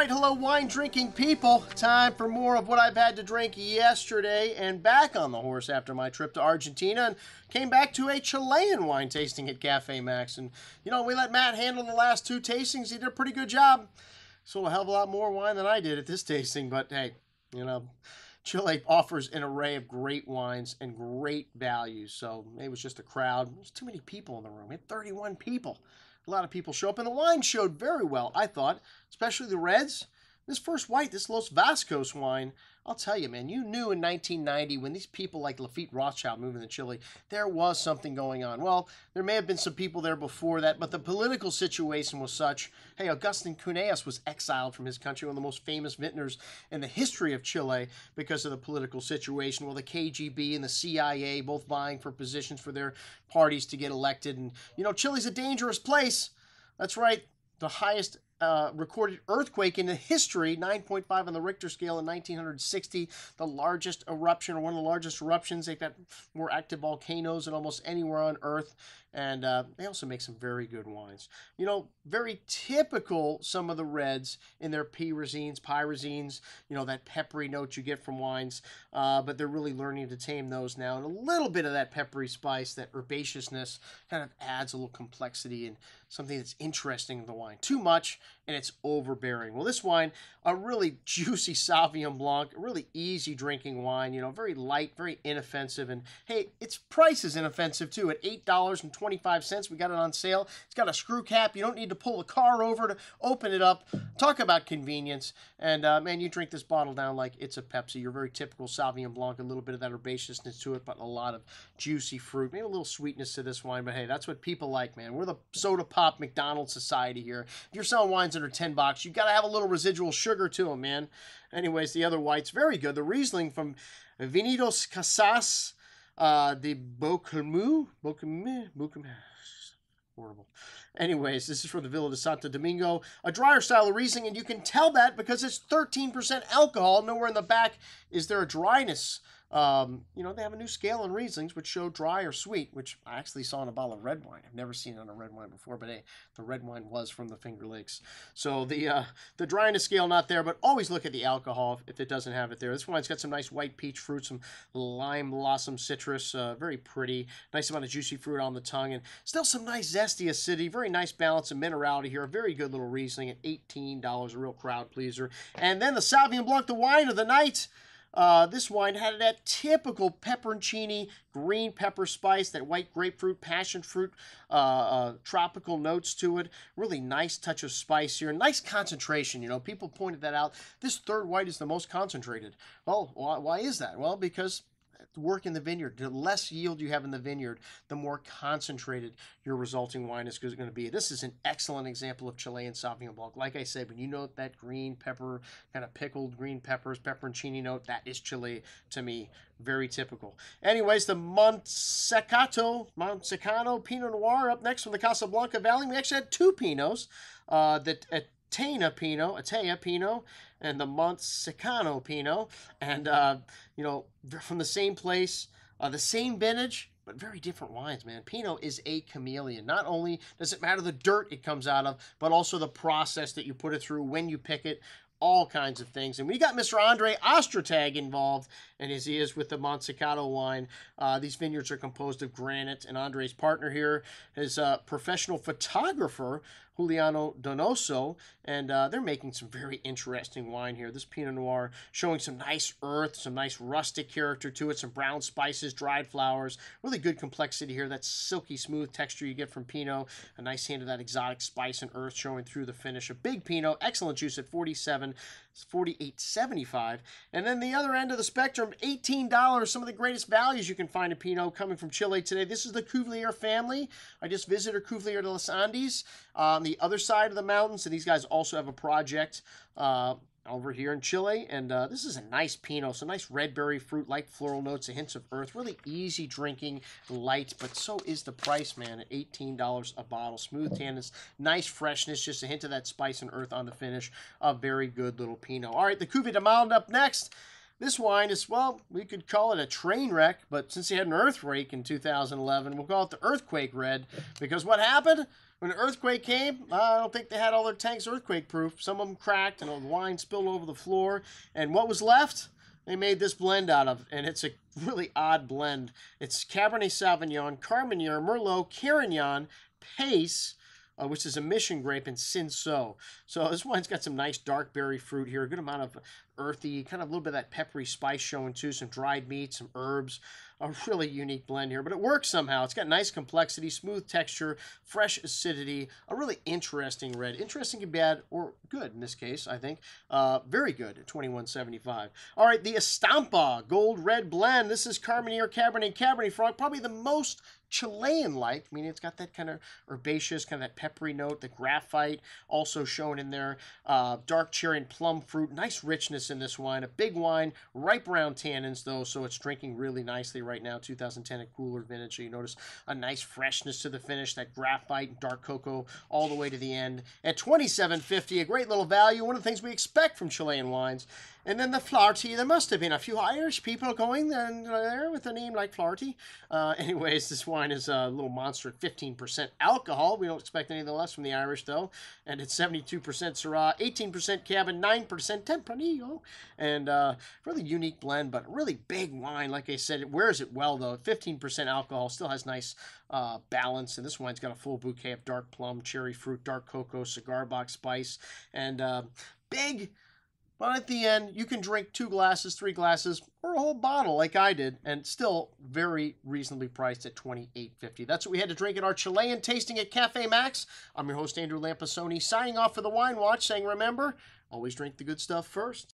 right, hello wine drinking people. Time for more of what I've had to drink yesterday, and back on the horse after my trip to Argentina, and came back to a Chilean wine tasting at Cafe Maxx. And you know, we let Matt handle the last two tastings. He did a pretty good job. Sold a hell of a lot more wine than I did at this tasting, but hey, you know, Chile offers an array of great wines and great values. So maybe it was just a crowd. There's too many people in the room. We had 31 people. A lot of people show up, and the wine showed very well, I thought, especially the reds. This first white, this Los Vascos wine, I'll tell you, man, you knew in 1990 when these people like Lafitte Rothschild moved into Chile, there was something going on. Well, there may have been some people there before that, but the political situation was such. Hey, Agustin Cuneas was exiled from his country, one of the most famous vintners in the history of Chile because of the political situation. Well, the KGB and the CIA both vying for positions for their parties to get elected. And, you know, Chile's a dangerous place. That's right. The highest recorded earthquake in the history, 9.5 on the Richter scale in 1960, the largest eruption, or one of the largest eruptions. They've got more active volcanoes than almost anywhere on Earth, and they also make some very good wines. You know, very typical, some of the reds in their pyrazines, you know, that peppery note you get from wines, but they're really learning to tame those now, and a little bit of that peppery spice, that herbaceousness, kind of adds a little complexity and something that's interesting in the wine. Too much, and it's overbearing. Well, this wine, a really juicy Sauvignon Blanc, a really easy drinking wine, you know, very light, very inoffensive, and hey, its price is inoffensive too. At $8.25, we got it on sale. It's got a screw cap. You don't need to pull the car over to open it up. Talk about convenience, and man, you drink this bottle down like it's a Pepsi. Your very typical Sauvignon Blanc, a little bit of that herbaceousness to it, but a lot of juicy fruit, maybe a little sweetness to this wine, but hey, that's what people like, man. We're the soda pop McDonald's society here. If you're selling wines under $10, you got to have a little residual sugar to them, man. Anyways, the other white's very good. The Riesling from Viñedos Casas de Bocamu. Horrible. Anyways, this is from the Villa de Santo Domingo. A drier style of Riesling, and you can tell that because it's 13% alcohol. Nowhere in the back is there a dryness. You know, they have a new scale on Rieslings, which show dry or sweet, which I actually saw in a bottle of red wine. I've never seen it on a red wine before, but hey, the red wine was from the Finger Lakes. So the dryness scale not there, but always look at the alcohol if it doesn't have it there. This wine's got some nice white peach fruit, some lime blossom citrus, very pretty. Nice amount of juicy fruit on the tongue, and still some nice zesty acidity. Very nice balance of minerality here. A very good little Riesling at $18, a real crowd pleaser. And then the Sauvignon Blanc, the wine of the night. This wine had that typical pepperoncini, green pepper spice, that white grapefruit, passion fruit, tropical notes to it. Really nice touch of spice here. Nice concentration, you know. People pointed that out. This third white is the most concentrated. Well, why is that? Well, because work in the vineyard, the less yield you have in the vineyard, the more concentrated your resulting wine is going to be. This is an excellent example of Chilean Sauvignon Blanc. Like I said, when you note that green pepper, kind of pickled green peppers, pepperoncini note, that is Chile to me. Very typical. Anyways, the Montesecano Pinot Noir up next from the Casablanca Valley. We actually had two Pinots. Atea Pinot, and the Montesecano Pinot, and you know, from the same place, the same vintage, but very different wines, man. Pinot is a chameleon. Not only does it matter the dirt it comes out of, but also the process that you put it through, when you pick it, all kinds of things. And we got Mr. Andre Ostertag involved, and as he is with the Montesecano wine. These vineyards are composed of granite, and Andre's partner here is a professional photographer, Juliano Donoso, and they're making some very interesting wine here. This Pinot Noir showing some nice earth, some nice rustic character to it, some brown spices, dried flowers, really good complexity here, that silky smooth texture you get from Pinot, a nice hint of that exotic spice and earth showing through the finish. A big Pinot, excellent juice at 48.75, and then the other end of the spectrum, $18, some of the greatest values you can find in Pinot coming from Chile today. This is the Cuvier family. I just visited Cuvier de los Andes on the other side of the mountains, and these guys also have a project over here in Chile, and this is a nice Pinot, so nice red berry fruit, light floral notes, a hint of earth, really easy drinking, light, but so is the price, man, at $18 a bottle. Smooth tannins, nice freshness, just a hint of that spice and earth on the finish. A very good little Pinot. All right, the Cuvée de Malde up next. This wine is, well, we could call it a train wreck, but since he had an earthquake in 2011, we'll call it the Earthquake Red, because what happened? When the earthquake came, I don't think they had all their tanks earthquake-proof. Some of them cracked, and the wine spilled over the floor. And what was left? They made this blend out of, and it's a really odd blend. It's Cabernet Sauvignon, Carmenere, Merlot, Carignan, Pace, which is a mission grape, and Cinsault. So this wine's got some nice dark berry fruit here, a good amount of earthy, kind of a little bit of that peppery spice showing too, some dried meat, some herbs. A really unique blend here, but it works somehow. It's got nice complexity, smooth texture, fresh acidity, a really interesting red. Interesting and bad, or good in this case, I think. Very good at $21.75. All right, the Estampa Gold Red Blend. This is Carmenere, Cabernet, Cabernet Franc, probably the most Chilean-like. I mean, it's got that kind of herbaceous, kind of that peppery note, the graphite also shown in there. Dark cherry and plum fruit. Nice richness in this wine. A big wine, ripe brown tannins, though, so it's drinking really nicely right now. 2010 at cooler vintage, so you notice a nice freshness to the finish, that graphite and dark cocoa all the way to the end. At $27.50, a great little value, one of the things we expect from Chilean wines. And then the Flaherty, there must have been a few Irish people going there with a name like Flaherty. Anyways, this wine is a little monster at 15% alcohol. We don't expect anything less from the Irish, though. And it's 72% Syrah, 18% Cabin, 9% Tempranillo. And really unique blend, but really big wine. Like I said, it wears it well, though. 15% alcohol, still has nice balance. And this wine's got a full bouquet of dark plum, cherry fruit, dark cocoa, cigar box spice, and big. But at the end, you can drink 2 glasses, 3 glasses, or a whole bottle like I did, and still very reasonably priced at $28.50. That's what we had to drink at our Chilean tasting at Cafe Maxx. I'm your host, Andrew Lampasoni, signing off for the Wine Watch, saying remember, always drink the good stuff first.